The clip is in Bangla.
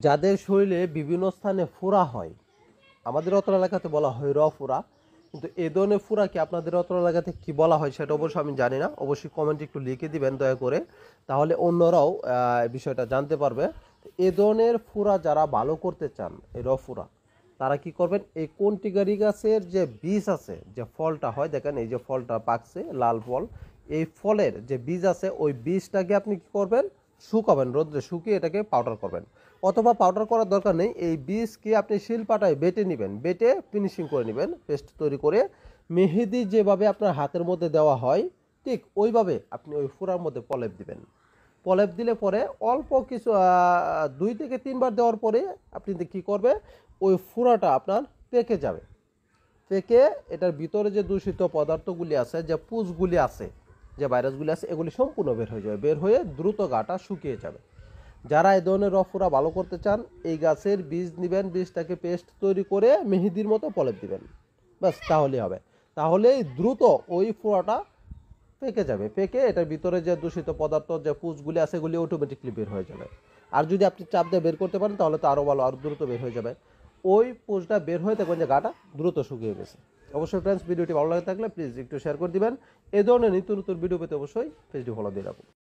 যাদের শরীরে বিভিন্ন স্থানে ফোড়া হয়, আমাদের অত্র এলাকাতে বলা হয় ফোড়া, কিন্তু এ ধরনের ফোড়া কি আপনাদের অত্র এলাকাতে কি বলা হয় সেটা অবশ্যই আমি জানি না। অবশ্যই কমেন্টে একটু লিখে দিবেন দয়া করে, তাহলে অন্যরাও বিষয়টা জানতে পারবে। এ ধরনের ফোড়া যারা ভালো করতে চান, এই ফোড়া, তারা কি করবেন, এই কন্টিগারি গাছের যে বীজ আছে, যে ফলটা হয়, দেখেন এই যে ফলটা পাকছে লাল ফল, এই ফলের যে বীজ আছে ওই বীজটাকে আপনি কি করবেন, শুকাবেন, রোদ্রে শুকিয়ে এটাকে পাউডার করবেন। অথবা পাউডার করার দরকার নেই, এই বীজকে আপনি শিলপাটায় বেটে নেবেন, বেটে ফিনিশিং করে নেবেন, পেস্ট তৈরি করে মেহেদি যেভাবে আপনার হাতের মধ্যে দেওয়া হয় ঠিক ওইভাবে আপনি ওই ফোড়ার মধ্যে প্রলেপ দিবেন। প্রলেপ দিলে পরে অল্প কিছু 2 থেকে 3 বার দেওয়ার পরে আপনি কি করবে, ওই ফোড়াটা আপনার পেকে যাবে। পেকে এটার ভিতরে যে দূষিত পদার্থগুলি আছে, যে পুষগুলি আছে, যে ভাইরাসগুলি আছে, এগুলি সম্পূর্ণ বের হয়ে যাবে, বের হয়ে দ্রুত গাটা শুকিয়ে যাবে। যারা এই ধরনের ফোড়া ভালো করতে চান, এই গাছের বীজ নেবেন, বীজটাকে পেস্ট তৈরি করে মেহেদির মতো প্রলেপ দিবেন, ব্যাস তাহলেই হবে। তাহলেই দ্রুত ওই ফোড়াটা পেকে যাবে, পেকে এটার ভিতরে যে দূষিত পদার্থ, যে পুষগুলি আছে, এগুলি অটোমেটিকলি বের হয়ে যাবে। আর যদি আপনি চাপ দিয়ে বের করতে পারেন তাহলে তো আরও ভালো, আরও দ্রুত বের হয়ে যাবে। ওই পুষটা বের হয়ে দেখবেন যে গাটা দ্রুত শুকিয়ে গেছে। অবশ্যই ফ্রেন্ডস, ভিডিওটি ভালো লাগে থাকলে প্লিজ একটু শেয়ার করে দিবেন। এই ধরনের নিত্য নতুন ভিডিও পেতে অবশ্যই পেজটি ফলো দিয়ে রাখুন।